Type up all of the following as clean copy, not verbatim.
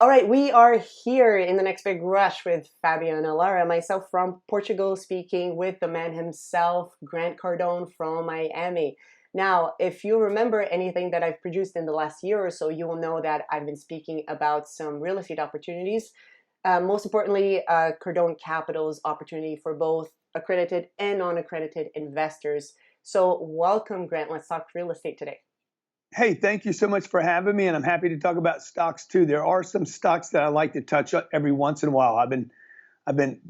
All right, we are here in the next big rush with Fabio and Alara, myself from Portugal, speaking with the man himself, Grant Cardone from Miami. Now, if you remember anything that I've produced in the last year or so, you will know that I've been speaking about some real estate opportunities. Most importantly, Cardone Capital's opportunity for both accredited and non-accredited investors. So welcome, Grant. Let's talk real estate today. Hey, thank you so much for having me, and I'm happy to talk about stocks too. There are some stocks that I like to touch on every once in a while. I've been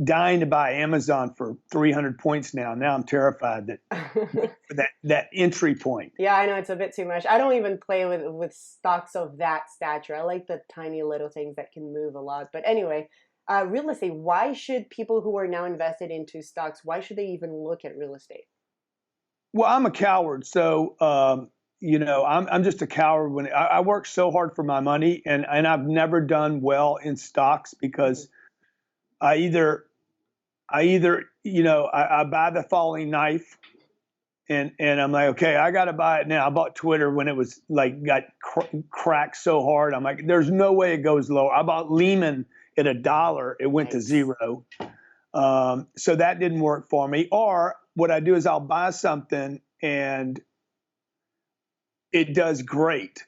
dying to buy Amazon for 300 points now. Now I'm terrified that for that entry point. Yeah, I know it's a bit too much. I don't even play with stocks of that stature. I like the tiny little things that can move a lot. But anyway, real estate. Why should people who are now invested into stocks? Why should they even look at real estate? Well, I'm a coward, so I'm just a coward when I work so hard for my money, and I've never done well in stocks because I either I buy the falling knife and I'm like, okay, I got to buy it now. I bought Twitter when it was like got cracked so hard. I'm like, there's no way it goes lower. I bought Lehman at $1. It went to zero. So that didn't work for me. Or what I do is I'll buy something and it does great,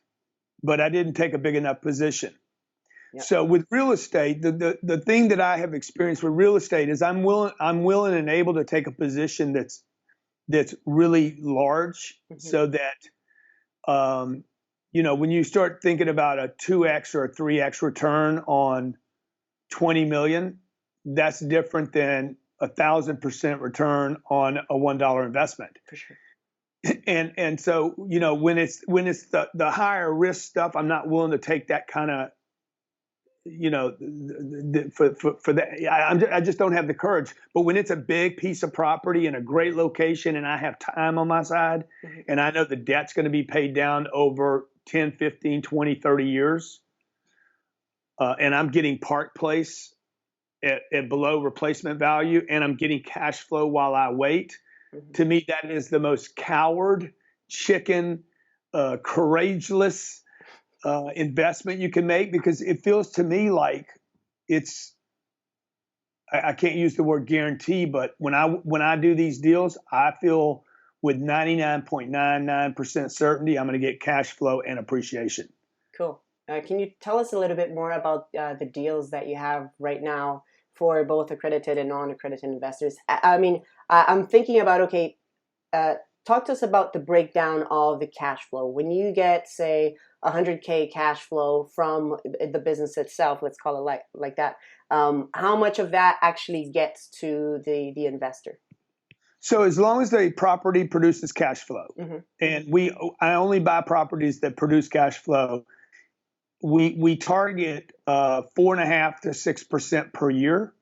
but I didn't take a big enough position. Yep. So with real estate, the thing that I have experienced with real estate is I'm willing and able to take a position that's really large, so that when you start thinking about a 2x or a 3x return on 20 million, that's different than 1,000% return on a $1 investment. For sure. And so when it's the higher risk stuff, I'm not willing to take that kind of for that. I just don't have the courage. But when it's a big piece of property in a great location and I have time on my side, and I know the debt's going to be paid down over 10, 15, 20, 30 years, and I'm getting Park Place at below replacement value, and I'm getting cash flow while I wait. To me, that is the most coward, chicken, courageous investment you can make, because it feels to me like I can't use the word guarantee, but when I do these deals, I feel with 99.99% certainty I'm going to get cash flow and appreciation. Cool. Can you tell us a little bit more about the deals that you have right now for both accredited and non-accredited investors? I mean, I'm thinking about, okay, talk to us about the breakdown of the cash flow. When you get, say, 100K cash flow from the business itself, let's call it like that, how much of that actually gets to the investor? So as long as the property produces cash flow, and I only buy properties that produce cash flow, we target 4.5% to 6% per year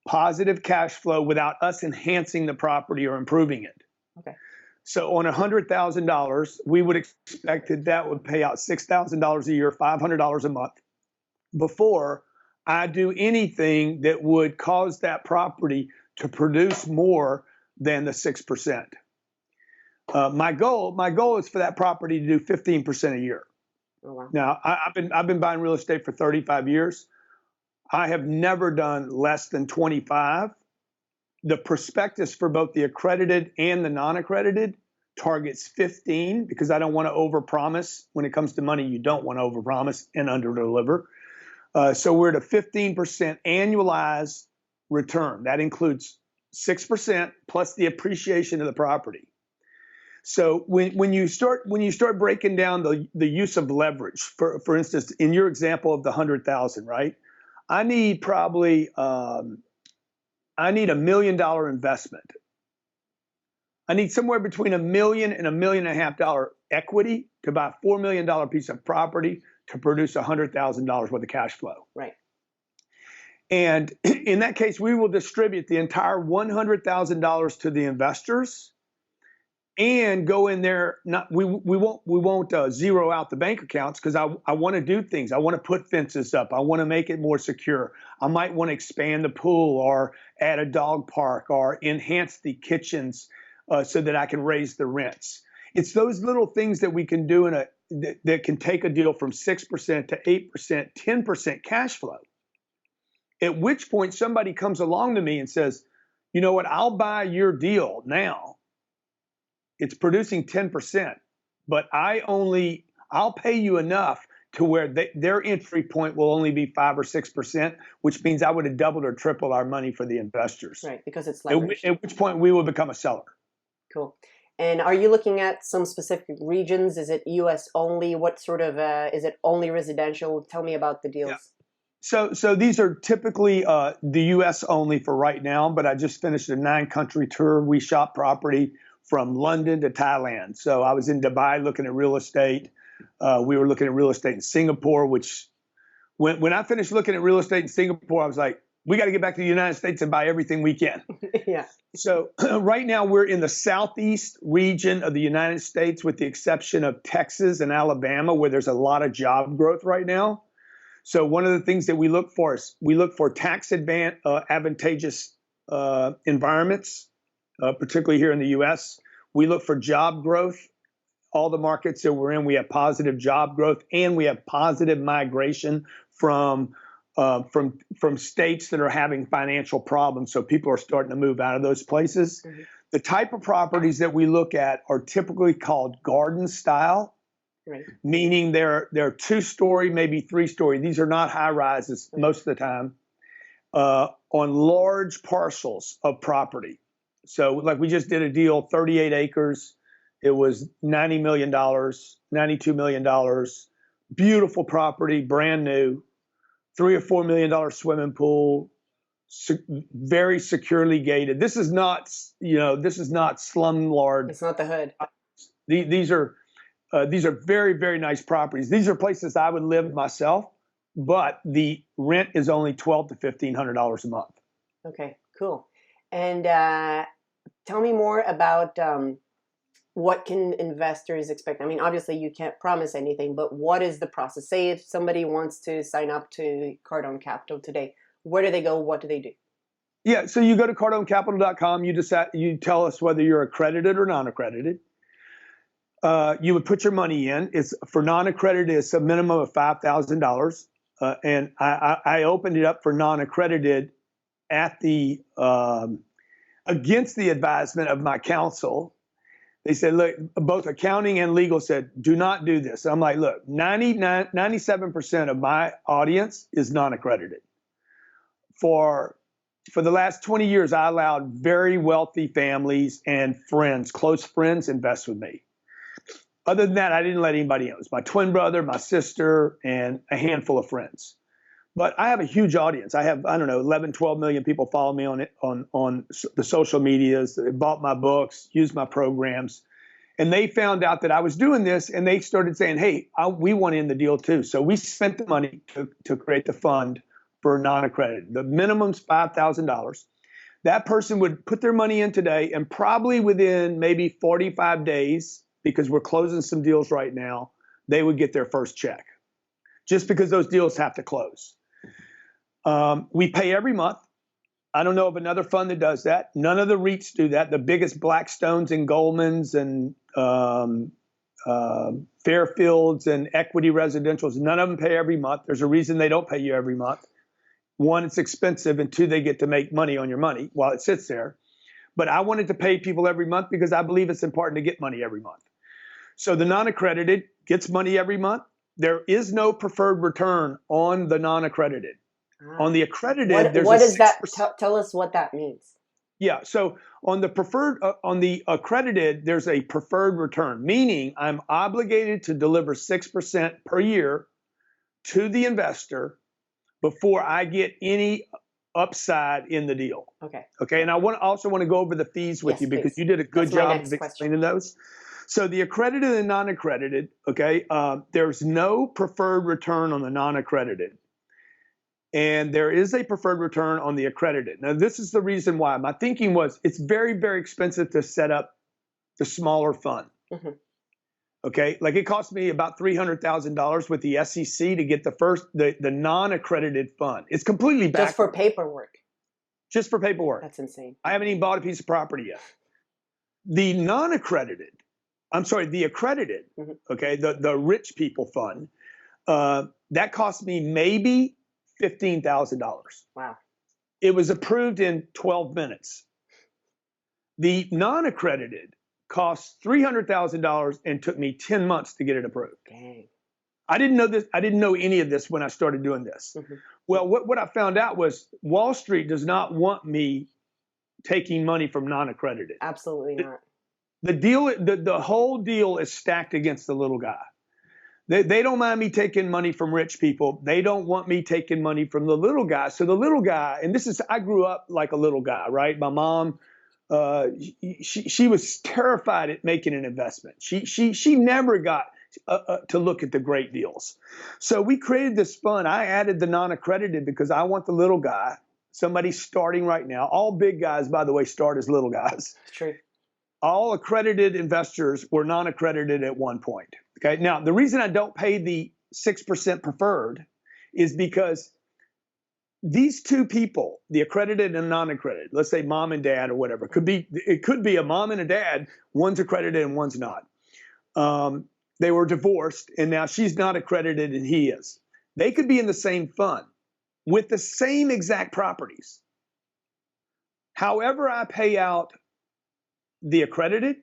positive cash flow without us enhancing the property or improving it. Okay. So on $100,000, we would expect that would pay out $6,000 a year, $500 a month, before I do anything that would cause that property to produce more than the 6%. My goal is for that property to do 15% a year. Oh, wow. Now, I've been buying real estate for 35 years. I have never done less than 25. The prospectus for both the accredited and the non-accredited targets 15, because I don't want to overpromise. When it comes to money, you don't want to overpromise and underdeliver. So we're at a 15% annualized return. That includes 6% plus the appreciation of the property. So when you start breaking down the use of leverage, for instance, in your example of the 100,000, right? I need probably $1 million investment. I need somewhere between $1 million and $1.5 million equity to buy a $4 million piece of property to produce $100,000 worth of cash flow. Right. And in that case, we will distribute the entire $100,000 to the investors, and go in there. We won't zero out the bank accounts, because I want to do things. I want to put fences up. I want to make it more secure. I might want to expand the pool or add a dog park or enhance the kitchens so that I can raise the rents. It's those little things that we can do that can take a deal from 6% to 8%, 10% cash flow. At which point somebody comes along to me and says, you know what, I'll buy your deal now. It's producing 10%, but I'll pay you enough to where their entry point will only be 5 or 6%, which means I would have doubled or tripled our money for the investors. Right, because it's leveraged. At which point we will become a seller. Cool. And are you looking at some specific regions? Is it U.S. only? What sort of, is it only residential? Tell me about the deals. Yeah. So these are typically the U.S. only for right now, but I just finished a 9-country tour. We shop property from London to Thailand. So I was in Dubai looking at real estate. We were looking at real estate in Singapore, which when I finished looking at real estate in Singapore, I was like, we got to get back to the United States and buy everything we can. Yeah. So right now we're in the southeast region of the United States, with the exception of Texas and Alabama, where there's a lot of job growth right now. So one of the things that we look for is we look for tax advantageous environments, particularly here in the U.S. We look for job growth. All the markets that we're in, we have positive job growth, and we have positive migration from states that are having financial problems. So people are starting to move out of those places. Mm-hmm. The type of properties that we look at are typically called garden style. Right. Meaning they're 2-story, maybe 3-story. These are not high rises most of the time, on large parcels of property. So like we just did a deal, 38 acres. It was $90 million, $92 million, beautiful property, brand new, $3 or $4 million swimming pool, very securely gated. This is not slumlord. It's not the hood. These are very, very nice properties. These are places I would live myself, but the rent is only $1,200 to $1,500 a month. Okay, cool. And tell me more about what can investors expect? I mean, obviously you can't promise anything, but what is the process? Say if somebody wants to sign up to Cardone Capital today, where do they go? What do they do? Yeah, so you go to cardonecapital.com. You tell us whether you're accredited or non-accredited. You would put your money in. It's for non-accredited, it's a minimum of $5,000. And I opened it up for non-accredited at the against the advisement of my counsel. They said, look, both accounting and legal said, do not do this. I'm like, look, 97% of my audience is non-accredited. For the last 20 years, I allowed very wealthy families and friends, close friends, invest with me. Other than that, I didn't let anybody else. My twin brother, my sister, and a handful of friends. But I have a huge audience. I have, 11, 12 million people follow me on the social medias. They bought my books, used my programs. And they found out that I was doing this, and they started saying, hey, we want in the deal too. So we spent the money to create the fund for non-accredited. The minimum's $5,000. That person would put their money in today, and probably within maybe 45 days, because we're closing some deals right now, they would get their first check, just because those deals have to close. We pay every month. I don't know of another fund that does that. None of the REITs do that. The biggest Blackstones and Goldmans and Fairfields and Equity Residentials, none of them pay every month. There's a reason they don't pay you every month. One, it's expensive, and two, they get to make money on your money while it sits there. But I wanted to pay people every month because I believe it's important to get money every month. So the non-accredited gets money every month. There is no preferred return on the non-accredited. On the accredited, there's what is that? Tell us what that means. Yeah, so on the accredited, there's a preferred return, meaning I'm obligated to deliver 6% per year to the investor before I get any upside in the deal. Okay, and I also want to go over the fees with you because you did a good job of explaining those. So the accredited and non-accredited, okay, there's no preferred return on the non-accredited. And there is a preferred return on the accredited. Now, this is the reason why. My thinking was it's very, very expensive to set up the smaller fund. Mm-hmm. Okay, like it cost me about $300,000 with the SEC to get the non-accredited fund. It's completely back. Just for paperwork. Just for paperwork. That's insane. I haven't even bought a piece of property yet. The non-accredited I'm sorry, the accredited, okay, the rich people fund, that cost me maybe $15,000. Wow. It was approved in 12 minutes. The non-accredited cost $300,000 and took me 10 months to get it approved. Dang. I didn't know this. I didn't know any of this when I started doing this. Well, what I found out was Wall Street does not want me taking money from non-accredited. Absolutely not. The whole deal is stacked against the little guy. They don't mind me taking money from rich people. They don't want me taking money from the little guy. So the little guy, and I grew up like a little guy, right? My mom, she was terrified at making an investment. She never got to look at the great deals. So we created this fund. I added the non-accredited because I want the little guy, somebody starting right now. All big guys, by the way, start as little guys. It's true. All accredited investors were non-accredited at one point. Okay. Now, the reason I don't pay the 6% preferred is because these two people, the accredited and non-accredited, let's say mom and dad or whatever, it could be a mom and a dad, one's accredited and one's not. They were divorced and now she's not accredited and he is. They could be in the same fund with the same exact properties. However, I pay out the accredited,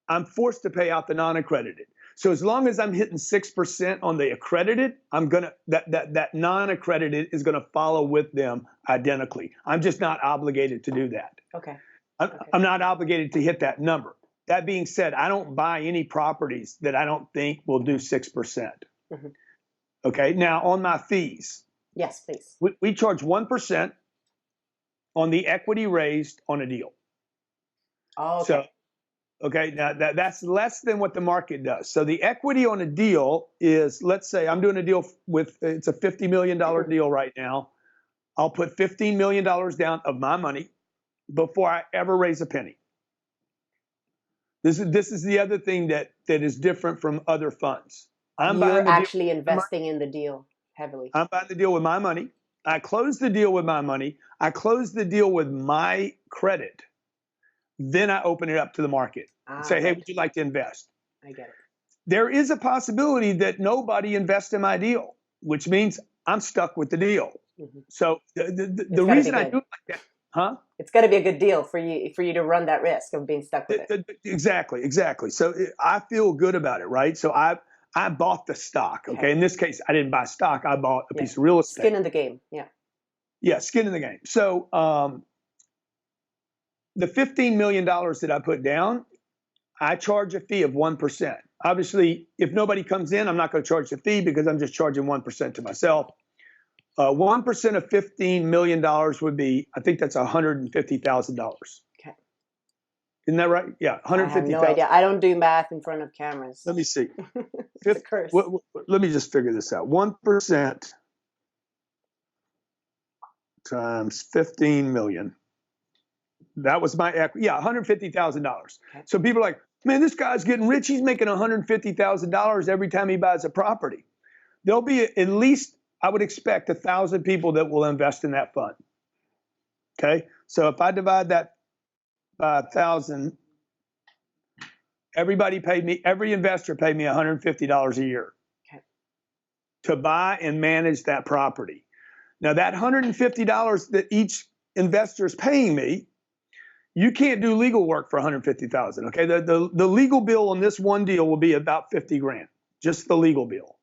I'm forced to pay out the non-accredited. So as long as I'm hitting 6% on the accredited, that non-accredited is gonna follow with them identically. I'm just not obligated to do that. Okay. I'm not obligated to hit that number. That being said, I don't buy any properties that I don't think will do 6%. Okay. Now on my fees. Yes, please. We charge 1% on the equity raised on a deal. Oh, okay. So, okay, now that's less than what the market does. So the equity on a deal is, let's say I'm doing a deal it's a $50 million deal right now. I'll put $15 million down of my money before I ever raise a penny. This is the other thing that is different from other funds. You're actually investing in the deal heavily. I'm buying the deal with my money. I close the deal with my money. I close the deal with my credit. Then I open it up to the market and say, hey, would you like to invest? I get it. There is a possibility that nobody invests in my deal, which means I'm stuck with the deal. So the reason I do it like that, huh? It's got to be a good deal for you to run that risk of being stuck with it. Exactly. So I feel good about it, right? So I bought the stock. Okay. In this case, I didn't buy stock. I bought a piece of real estate. Skin in the game. Yeah. Yeah, skin in the game. So the $15 million that I put down, I charge a fee of 1%. Obviously, if nobody comes in, I'm not going to charge the fee because I'm just charging 1% to myself. 1% of $15 million would be, I think that's $150,000. Okay. Isn't that right? Yeah, $150,000. I have no idea. I don't do math in front of cameras. Let me see. It's a curse. Let me just figure this out. 1% times 15 million. That was my equity. Yeah, $150,000. Okay. So people are like, man, this guy's getting rich. He's making $150,000 every time he buys a property. There'll be at least, I would expect, 1,000 people that will invest in that fund. Okay, so if I divide that by 1,000, every investor paid me $150 a year to buy and manage that property. Now that $150 that each investor is paying me, you can't do legal work for $150,000. Okay, the legal bill on this one deal will be about 50 grand, just the legal bill.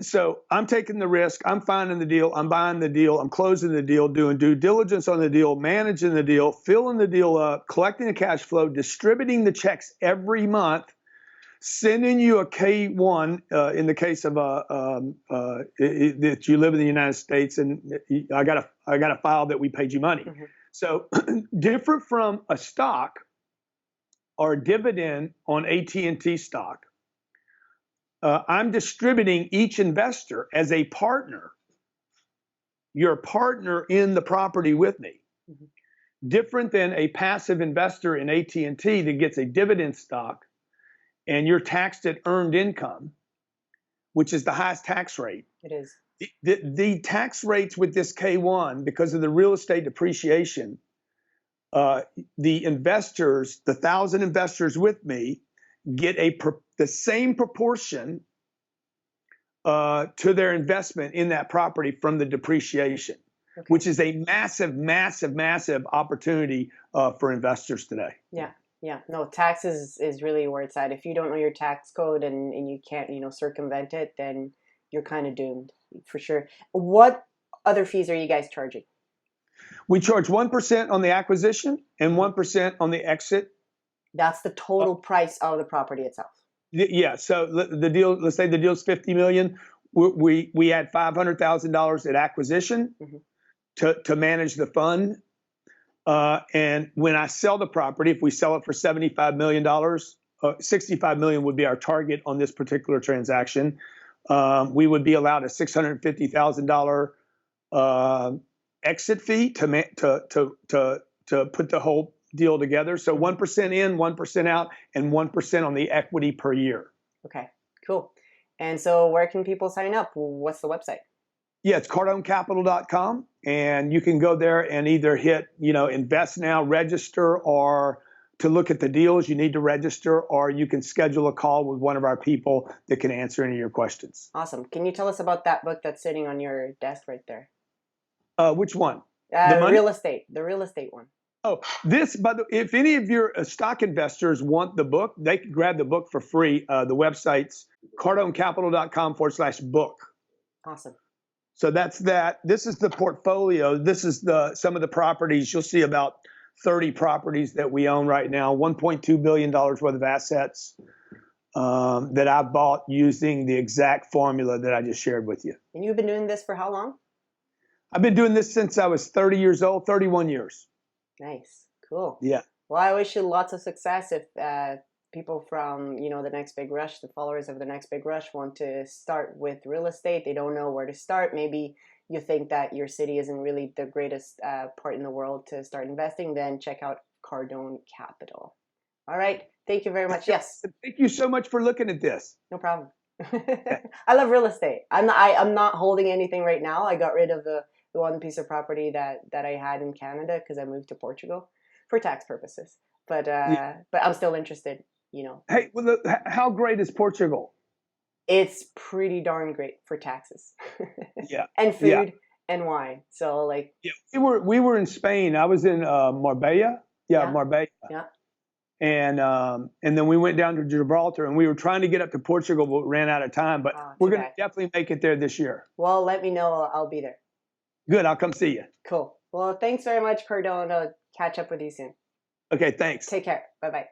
So I'm taking the risk. I'm finding the deal. I'm buying the deal. I'm closing the deal, doing due diligence on the deal, managing the deal, filling the deal up, collecting the cash flow, distributing the checks every month, sending you a K-1 in the case of that you live in the United States, and I got a file that we paid you money. So different from a stock or a dividend on AT&T stock. I'm distributing each investor as a partner. You're a partner in the property with me. Different than a passive investor in AT&T that gets a dividend stock and you're taxed at earned income, which is the highest tax rate. It is. The tax rates with this K1, because of the real estate depreciation, the investors, the 1,000 investors with me, get the same proportion to their investment in that property from the depreciation, which is a massive, massive, massive opportunity for investors today. Yeah. Yeah, no, taxes is really where it's at. If you don't know your tax code and you can't, circumvent it, then you're kind of doomed for sure. What other fees are you guys charging? We charge 1% on the acquisition and 1% on the exit. That's the total price of the property itself. Yeah. So the deal, let's say the deal's $50 million. We add $500,000 at acquisition to manage the fund. And when I sell the property, if we sell it for $75 million, $65 million would be our target on this particular transaction. We would be allowed a $650,000 exit fee to put the whole deal together. So 1% in, 1% out, and 1% on the equity per year. Okay, cool. And so where can people sign up? What's the website? Yeah, it's cardonecapital.com, and you can go there and either hit, invest now, register, or to look at the deals, you need to register, or you can schedule a call with one of our people that can answer any of your questions. Awesome. Can you tell us about that book that's sitting on your desk right there? Which one? The real estate one. Oh, if any of your stock investors want the book, they can grab the book for free. The website's cardonecapital.com/book. Awesome. So that's that. This is the portfolio. This is some of the properties. You'll see about 30 properties that we own right now, $1.2 billion worth of assets that I bought using the exact formula that I just shared with you. And you've been doing this for how long? I've been doing this since I was 30 years old, 31 years. Nice. Cool. Yeah. Well, I wish you lots of success. If people from, the Next Big Rush, the followers of the Next Big Rush, want to start with real estate, they don't know where to start. Maybe you think that your city isn't really the greatest part in the world to start investing, then check out Cardone Capital. All right. Thank you very much. Yes. Thank you so much for looking at this. No problem. I love real estate. I'm not holding anything right now. I got rid of the one piece of property that I had in Canada because I moved to Portugal for tax purposes. But I'm still interested, Hey, well, how great is Portugal? It's pretty darn great for taxes. Yeah. And food and wine. So we were in Spain. I was in Marbella. Yeah, Marbella. Yeah. And then we went down to Gibraltar, and we were trying to get up to Portugal, but ran out of time. But we're going to definitely make it there this year. Well, let me know. I'll be there. Good. I'll come see you. Cool. Well, thanks very much, Cardone. I'll catch up with you soon. Okay, thanks. Take care. Bye-bye.